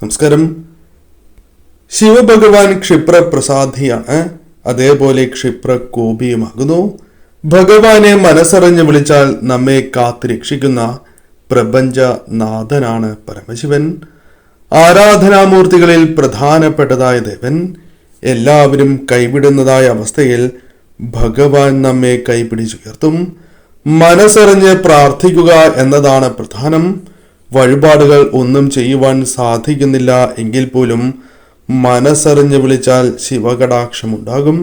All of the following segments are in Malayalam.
നമസ്കാരം. ശിവഭഗവാൻ ക്ഷിപ്രപ്രസാദിയാണ്, അതേപോലെ ക്ഷിപ്രകോപിയുമാകുന്നു. ഭഗവാനെ മനസ്സറിഞ്ഞ് വിളിച്ചാൽ നമ്മെ കാത്തുരക്ഷിക്കുന്ന പ്രപഞ്ചനാഥനാണ് പരമശിവൻ. ആരാധനാമൂർത്തികളിൽ പ്രധാനപ്പെട്ടതായ ദേവൻ. എല്ലാവരും കൈവിടുന്നതായ അവസ്ഥയിൽ ഭഗവാൻ നമ്മെ കൈപിടിച്ചുയർത്തും. മനസ്സറിഞ്ഞ് പ്രാർത്ഥിക്കുക എന്നതാണ് പ്രധാനം. വഴിപാടുകൾ ഒന്നും ചെയ്യുവാൻ സാധിക്കുന്നില്ല എങ്കിൽ പോലും മനസ്സറിഞ്ഞ് വിളിച്ചാൽ ശിവകടാക്ഷമുണ്ടാകും.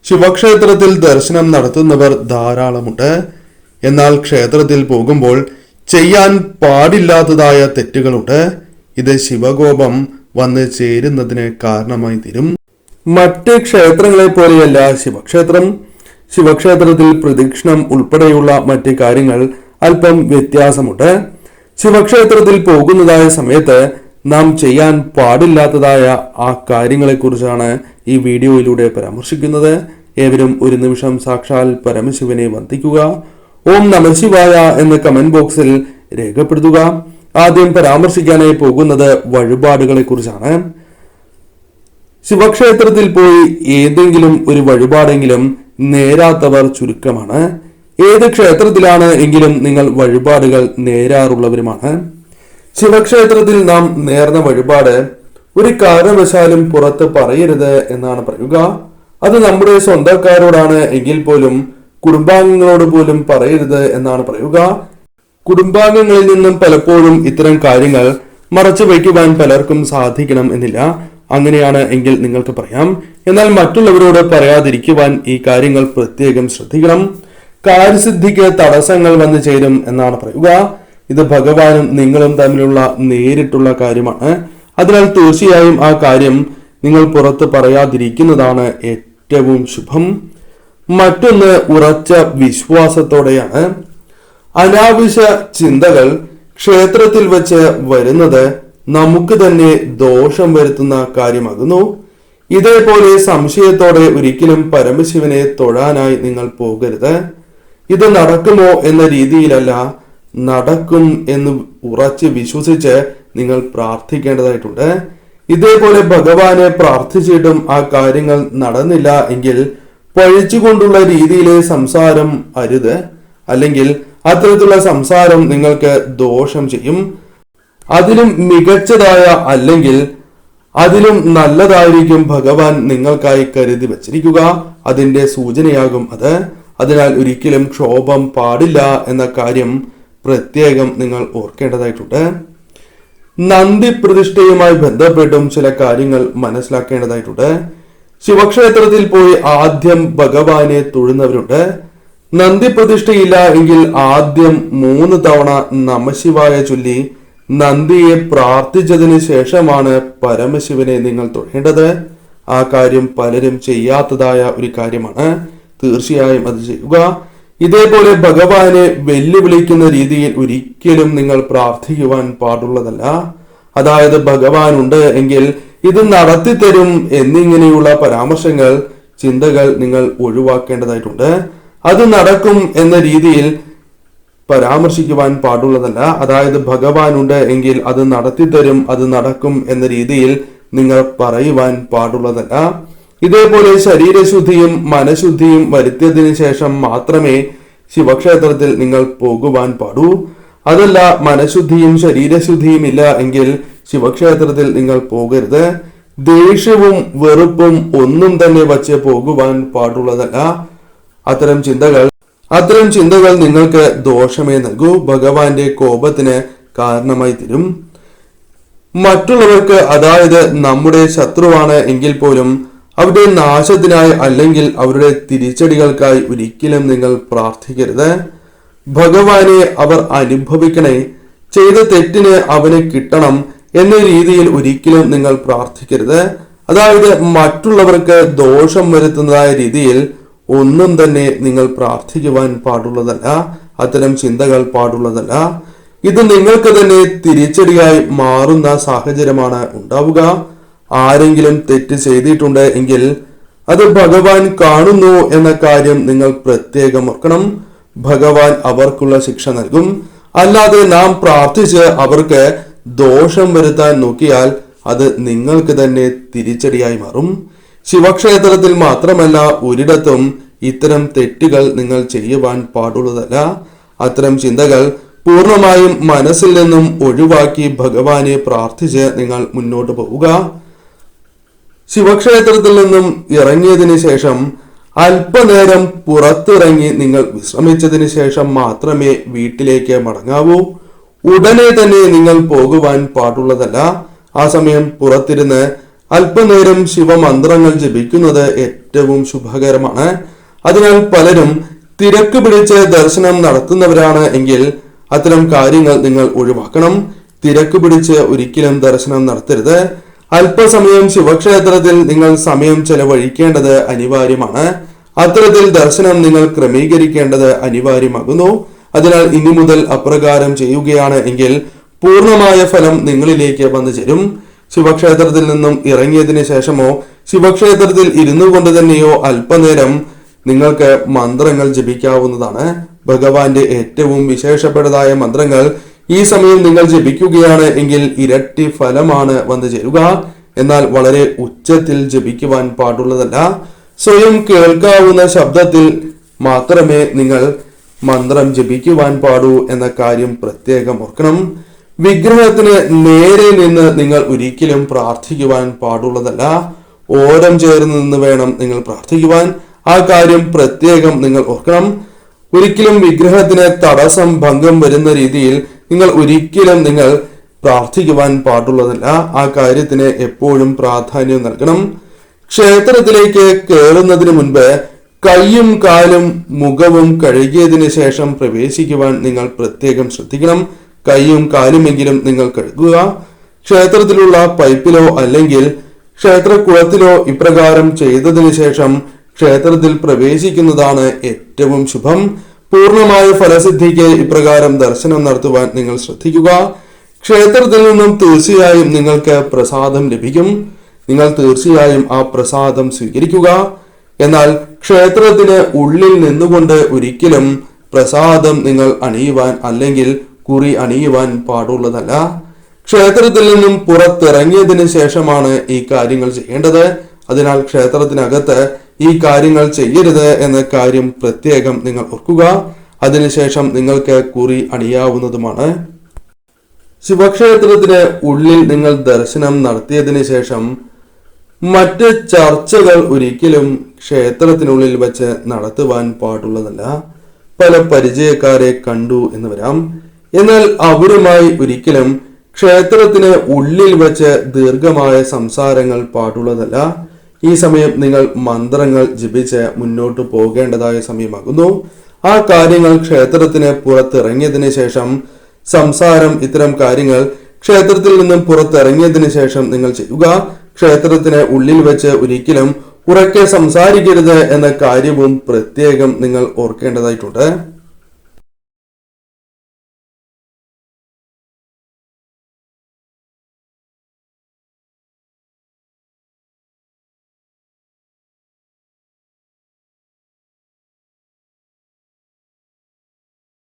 ശിവക്ഷേത്രത്തിൽ ദർശനം നടത്തുന്നവർ ധാരാളമുണ്ട്. എന്നാൽ ക്ഷേത്രത്തിൽ പോകുമ്പോൾ ചെയ്യാൻ പാടില്ലാത്തതായ തെറ്റുകളുണ്ട്. ഇത് ശിവകോപം വന്ന് ചേരുന്നതിന് കാരണമായി തീരും. മറ്റ് ക്ഷേത്രങ്ങളെ പോലെയല്ല ശിവക്ഷേത്രം. ശിവക്ഷേത്രത്തിൽ പ്രദക്ഷിണം ഉൾപ്പെടെയുള്ള മറ്റ് കാര്യങ്ങൾ അല്പം വ്യത്യാസമുണ്ട്. ശിവക്ഷേത്രത്തിൽ പോകുന്നതായ സമയത്ത് നാം ചെയ്യാൻ പാടില്ലാത്തതായ ആ കാര്യങ്ങളെക്കുറിച്ചാണ് ഈ വീഡിയോയിലൂടെ പരാമർശിക്കുന്നത്. ഏവരും ഒരു നിമിഷം സാക്ഷാൽ പരമശിവനെ വന്ദിക്കുക. ഓം നമഃശിവായ എന്ന് കമന്റ് ബോക്സിൽ രേഖപ്പെടുത്തുക. ആദ്യം പരാമർശിക്കാനായി പോകുന്നത് വഴിപാടുകളെ കുറിച്ചാണ്. ശിവക്ഷേത്രത്തിൽ പോയി ഏതെങ്കിലും ഒരു വഴിപാടെങ്കിലും നേരാത്തവർ ചുരുക്കമാണ്. ഏത് ക്ഷേത്രത്തിലാണ് എങ്കിലും നിങ്ങൾ വഴിപാടുകൾ നേരാറുള്ളവരുമാണ്. ശിവക്ഷേത്രത്തിൽ നാം നേർന്ന വഴിപാട് ഒരു കാരണവശാലും പുറത്ത് പറയരുത് എന്നാണ് പറയുക. അത് നമ്മുടെ സ്വന്തക്കാരോടാണ് എങ്കിൽ പോലും കുടുംബാംഗങ്ങളോട് പോലും പറയരുത് എന്നാണ് പറയുക. കുടുംബാംഗങ്ങളിൽ നിന്നും പലപ്പോഴും ഇത്തരം കാര്യങ്ങൾ മറച്ചു വയ്ക്കുവാൻ പലർക്കും സാധിക്കണം എന്നില്ല. അങ്ങനെയാണ് എങ്കിൽ നിങ്ങൾക്ക് പറയാം. എന്നാൽ മറ്റുള്ളവരോട് പറയാതിരിക്കുവാൻ ഈ കാര്യങ്ങൾ പ്രത്യേകം ശ്രദ്ധിക്കണം. കാര്യസിദ്ധിക്ക് തടസ്സങ്ങൾ വന്നു ചേരും എന്നാണ് പറയുക. ഇത് ഭഗവാനും നിങ്ങളും തമ്മിലുള്ള നേരിട്ടുള്ള കാര്യമാണ്. അതിനാൽ തീർച്ചയായും ആ കാര്യം നിങ്ങൾ പുറത്ത് പറയാതിരിക്കുന്നതാണ് ഏറ്റവും ശുഭം. മറ്റൊന്ന് ഉറച്ച വിശ്വാസത്തോടെയാണ്. അനാവശ്യ ചിന്തകൾ ക്ഷേത്രത്തിൽ വെച്ച് വരുന്നത് നമുക്ക് തന്നെ ദോഷം വരുത്തുന്ന കാര്യമാകുന്നു. ഇതേപോലെ സംശയത്തോടെ ഒരിക്കലും പരമശിവനെ തൊഴാനായി നിങ്ങൾ പോകരുത്. ഇത് നടക്കുമോ എന്ന രീതിയിലല്ല, നടക്കും എന്ന് ഉറച്ച് വിശ്വസിച്ച് നിങ്ങൾ പ്രാർത്ഥിക്കേണ്ടതായിട്ടുണ്ട്. ഇതേപോലെ ഭഗവാനെ പ്രാർത്ഥിച്ചിട്ടും ആ കാര്യങ്ങൾ നടന്നില്ല എങ്കിൽ പഴിച്ചുകൊണ്ടുള്ള രീതിയിലെ സംസാരം അരുത്. അല്ലെങ്കിൽ അത്തരത്തിലുള്ള സംസാരം നിങ്ങൾക്ക് ദോഷം ചെയ്യും. അതിലും മികച്ചതായ അല്ലെങ്കിൽ അതിലും നല്ലതായിരിക്കും ഭഗവാൻ നിങ്ങൾക്കായി കരുതി വച്ചിരിക്കുക. അതിന്റെ സൂചനയാകും അത്. അതിനാൽ ഒരിക്കലും ക്ഷോഭം പാടില്ല എന്ന കാര്യം പ്രത്യേകം നിങ്ങൾ ഓർക്കേണ്ടതായിട്ടുണ്ട്. നന്ദി പ്രതിഷ്ഠയുമായി ബന്ധപ്പെട്ടും ചില കാര്യങ്ങൾ മനസ്സിലാക്കേണ്ടതായിട്ടുണ്ട്. ശിവക്ഷേത്രത്തിൽ പോയി ആദ്യം ഭഗവാനെ തൊഴുന്നവരുണ്ട്. നന്ദി പ്രതിഷ്ഠയില്ല എങ്കിൽ ആദ്യം 3 തവണ നമഃശിവായ ചൊല്ലി നന്ദിയെ പ്രാർത്ഥിച്ചതിന് ശേഷമാണ് പരമശിവനെ നിങ്ങൾ തൊഴേണ്ടത്. ആ കാര്യം പലരും ചെയ്യാത്തതായ ഒരു കാര്യമാണ്. തീർച്ചയായും അത് ചെയ്യുക. ഇതേപോലെ ഭഗവാനെ വെല്ലുവിളിക്കുന്ന രീതിയിൽ ഒരിക്കലും നിങ്ങൾ പ്രാർത്ഥിക്കുവാൻ പാടുള്ളതല്ല. അതായത് ഭഗവാൻ ഉണ്ട് എങ്കിൽ ഇത് നടത്തിത്തരും എന്നിങ്ങനെയുള്ള പരാമർശങ്ങൾ, ചിന്തകൾ നിങ്ങൾ ഒഴിവാക്കേണ്ടതായിട്ടുണ്ട്. അത് നടക്കും എന്ന രീതിയിൽ പരാമർശിക്കുവാൻ പാടുള്ളതല്ല. അതായത് ഭഗവാൻ ഉണ്ട് എങ്കിൽ അത് നടത്തിത്തരും, അത് നടക്കും എന്ന രീതിയിൽ നിങ്ങൾ പറയുവാൻ പാടുള്ളതല്ല. ഇതേപോലെ ശരീരശുദ്ധിയും മനഃശുദ്ധിയും വരുത്തിയതിനു ശേഷം മാത്രമേ ശിവക്ഷേത്രത്തിൽ നിങ്ങൾ പോകുവാൻ പാടൂ. അതല്ല, മനഃശുദ്ധിയും ശരീരശുദ്ധിയും ഇല്ല എങ്കിൽ ശിവക്ഷേത്രത്തിൽ നിങ്ങൾ പോകരുത്. ദേഷ്യവും വെറുപ്പും ഒന്നും തന്നെ വച്ച് പോകുവാൻ പാടുള്ളതല്ല. അത്തരം ചിന്തകൾ നിങ്ങൾക്ക് ദോഷമേ നൽകൂ. ഭഗവാന്റെ കോപത്തിന് കാരണമായി തീരും. മറ്റുള്ളവർക്ക്, അതായത് നമ്മുടെ ശത്രുവാണ് എങ്കിൽ പോലും അവരുടെ നാശത്തിനായി അല്ലെങ്കിൽ അവരുടെ തിരിച്ചടികൾക്കായി ഒരിക്കലും നിങ്ങൾ പ്രാർത്ഥിക്കരുത്. ഭഗവാനെ അവർ അനുഭവിക്കണേ, ചെയ്ത തെറ്റിന് അവന് കിട്ടണം എന്ന രീതിയിൽ ഒരിക്കലും നിങ്ങൾ പ്രാർത്ഥിക്കരുത്. അതായത് മറ്റുള്ളവർക്ക് ദോഷം വരുത്തുന്നതായ രീതിയിൽ ഒന്നും തന്നെ നിങ്ങൾ പ്രാർത്ഥിക്കുവാൻ പാടുള്ളതല്ല. അത്തരം ചിന്തകൾ പാടുള്ളതല്ല. ഇത് നിങ്ങൾക്ക് തന്നെ തിരിച്ചടിയായി മാറുന്ന സാഹചര്യമാണ് ഉണ്ടാവുക. ആരെങ്കിലും തെറ്റ് ചെയ്തിട്ടുണ്ട് എങ്കിൽ അത് ഭഗവാൻ കാണുന്നു എന്ന കാര്യം നിങ്ങൾ പ്രത്യേകം ഓർക്കണം. ഭഗവാൻ അവർക്കുള്ള ശിക്ഷ നൽകും. അല്ലാതെ നാം പ്രാർത്ഥിച്ച് അവർക്ക് ദോഷം വരുത്താൻ നോക്കിയാൽ അത് നിങ്ങൾക്ക് തന്നെ തിരിച്ചടിയായി മാറും. ശിവക്ഷേത്രത്തിൽ മാത്രമല്ല, ഒരിടത്തും ഇത്തരം തെറ്റുകൾ നിങ്ങൾ ചെയ്യുവാൻ പാടുള്ളതല്ല. അത്തരം ചിന്തകൾ പൂർണ്ണമായും മനസ്സിൽ നിന്നും ഒഴിവാക്കി ഭഗവാനെ പ്രാർത്ഥിച്ച് നിങ്ങൾ മുന്നോട്ട് പോവുക. ശിവക്ഷേത്രത്തിൽ നിന്നും ഇറങ്ങിയതിനു ശേഷം അല്പനേരം പുറത്തിറങ്ങി നിങ്ങൾ വിശ്രമിച്ചതിന് ശേഷം മാത്രമേ വീട്ടിലേക്ക് മടങ്ങാവൂ. ഉടനെ തന്നെ നിങ്ങൾ പോകുവാൻ പാടുള്ളതല്ല. ആ സമയം പുറത്തിരുന്ന് അല്പനേരം ശിവമന്ത്രങ്ങൾ ജപിക്കുന്നത് ഏറ്റവും ശുഭകരമാണ്. അതിനാൽ പലരും തിരക്ക് പിടിച്ച് ദർശനം നടത്തുന്നവരാണ് എങ്കിൽ അത്തരം കാര്യങ്ങൾ നിങ്ങൾ ഒഴിവാക്കണം. തിരക്ക് പിടിച്ച് ഒരിക്കലും ദർശനം നടത്തരുത്. അല്പസമയം ശിവക്ഷേത്രത്തിൽ നിങ്ങൾ സമയം ചെലവഴിക്കേണ്ടത് അനിവാര്യമാണ്. അത്തരത്തിൽ ദർശനം നിങ്ങൾ ക്രമീകരിക്കേണ്ടത് അനിവാര്യമാകുന്നു. അതിനാൽ ഇനി മുതൽ അപ്രകാരം ചെയ്യുകയാണ് എങ്കിൽ പൂർണ്ണമായ ഫലം നിങ്ങളിലേക്ക് വന്നു ചേരും. ശിവക്ഷേത്രത്തിൽ നിന്നും ഇറങ്ങിയതിനു ശേഷമോ ശിവക്ഷേത്രത്തിൽ ഇരുന്നു കൊണ്ട് തന്നെയോ അല്പനേരം നിങ്ങൾക്ക് മന്ത്രങ്ങൾ ജപിക്കാവുന്നതാണ്. ഭഗവാന്റെ ഏറ്റവും വിശേഷപ്പെട്ടതായ മന്ത്രങ്ങൾ ഈ സമയം നിങ്ങൾ ജപിക്കുകയാണ് എങ്കിൽ ഇരട്ടി ഫലമാണ് വന്നു ചേരുക. എന്നാൽ വളരെ ഉച്ചത്തിൽ ജപിക്കുവാൻ പാടുള്ളതല്ല. സ്വയം കേൾക്കാവുന്ന ശബ്ദത്തിൽ മാത്രമേ നിങ്ങൾ മന്ത്രം ജപിക്കുവാൻ പാടൂ എന്ന കാര്യം പ്രത്യേകം ഓർക്കണം. വിഗ്രഹത്തിന് നേരെ നിന്ന് നിങ്ങൾ ഒരിക്കലും പ്രാർത്ഥിക്കുവാൻ പാടുള്ളതല്ല. ഓരം ചേർന്ന് നിന്ന് വേണം നിങ്ങൾ പ്രാർത്ഥിക്കുവാൻ. ആ കാര്യം പ്രത്യേകം നിങ്ങൾ ഓർക്കണം. ഒരിക്കലും വിഗ്രഹത്തിന് തടസ്സം ഭംഗം വരുന്ന രീതിയിൽ നിങ്ങൾ പ്രാർത്ഥിക്കുവാൻ പാടുള്ളതല്ല. ആ കാര്യത്തിന് എപ്പോഴും പ്രാധാന്യം നൽകണം. ക്ഷേത്രത്തിലേക്ക് കയറുന്നതിന് മുൻപ് കൈയും കാലും മുഖവും കഴുകിയതിനു ശേഷം പ്രവേശിക്കുവാൻ നിങ്ങൾ പ്രത്യേകം ശ്രദ്ധിക്കണം. കൈയും കാലുമെങ്കിലും നിങ്ങൾ കഴുകുക. ക്ഷേത്രത്തിലുള്ള പൈപ്പിലോ അല്ലെങ്കിൽ ക്ഷേത്രക്കുളത്തിലോ ഇപ്രകാരം ചെയ്തതിനു ശേഷം ക്ഷേത്രത്തിൽ പ്രവേശിക്കുന്നതാണ് ഏറ്റവും ശുഭം. പൂർണ്ണമായ ഫലസിദ്ധിക്ക് ഇപ്രകാരം ദർശനം നടത്തുവാൻ നിങ്ങൾ ശ്രദ്ധിക്കുക. ക്ഷേത്രത്തിൽ നിന്നും തീർച്ചയായും നിങ്ങൾക്ക് പ്രസാദം ലഭിക്കും. നിങ്ങൾ തീർച്ചയായും ആ പ്രസാദം സ്വീകരിക്കുക. എന്നാൽ ക്ഷേത്രത്തിന് ഉള്ളിൽ നിന്നുകൊണ്ട് ഒരിക്കലും പ്രസാദം നിങ്ങൾ അണിയുവാൻ അല്ലെങ്കിൽ കുറി അണിയുവാൻ പാടുള്ളതല്ല. ക്ഷേത്രത്തിൽ നിന്നും പുറത്തിറങ്ങിയതിനു ശേഷമാണ് ഈ കാര്യങ്ങൾ ചെയ്യേണ്ടത്. അതിനാൽ ക്ഷേത്രത്തിനകത്ത് ഈ കാര്യങ്ങൾ ചെയ്യരുത് എന്ന കാര്യം പ്രത്യേകം നിങ്ങൾ ഓർക്കുക. അതിനുശേഷം നിങ്ങൾക്ക് കുറി അണിയാവുന്നതുമാണ്. ശിവക്ഷേത്രത്തിന് ഉള്ളിൽ നിങ്ങൾ ദർശനം നടത്തിയതിനു ശേഷം മറ്റ് ചർച്ചകൾ ഒരിക്കലും ക്ഷേത്രത്തിനുള്ളിൽ വെച്ച് നടത്തുവാൻ പാടുള്ളതല്ല. പല പരിചയക്കാരെ കണ്ടു എന്ന് വരാം. എന്നാൽ അവരുമായി ഒരിക്കലും ക്ഷേത്രത്തിന് ഉള്ളിൽ വെച്ച് ദീർഘമായ സംസാരങ്ങൾ പാടുള്ളതല്ല. ഈ സമയം നിങ്ങൾ മന്ത്രങ്ങൾ ജപിച്ച് മുന്നോട്ട് പോകേണ്ടതായ സമയമാകുന്നു. ആ കാര്യങ്ങൾ ക്ഷേത്രത്തിന് പുറത്തിറങ്ങിയതിനു ശേഷം സംസാരം, ഇത്തരം കാര്യങ്ങൾ ക്ഷേത്രത്തിൽ നിന്നും പുറത്തിറങ്ങിയതിനു ശേഷം നിങ്ങൾ ചെയ്യുക. ക്ഷേത്രത്തിന് ഉള്ളിൽ വെച്ച് ഒരിക്കലും ഉറക്കെ സംസാരിക്കരുത് എന്ന കാര്യവും പ്രത്യേകം നിങ്ങൾ ഓർക്കേണ്ടതായിട്ടുണ്ട്.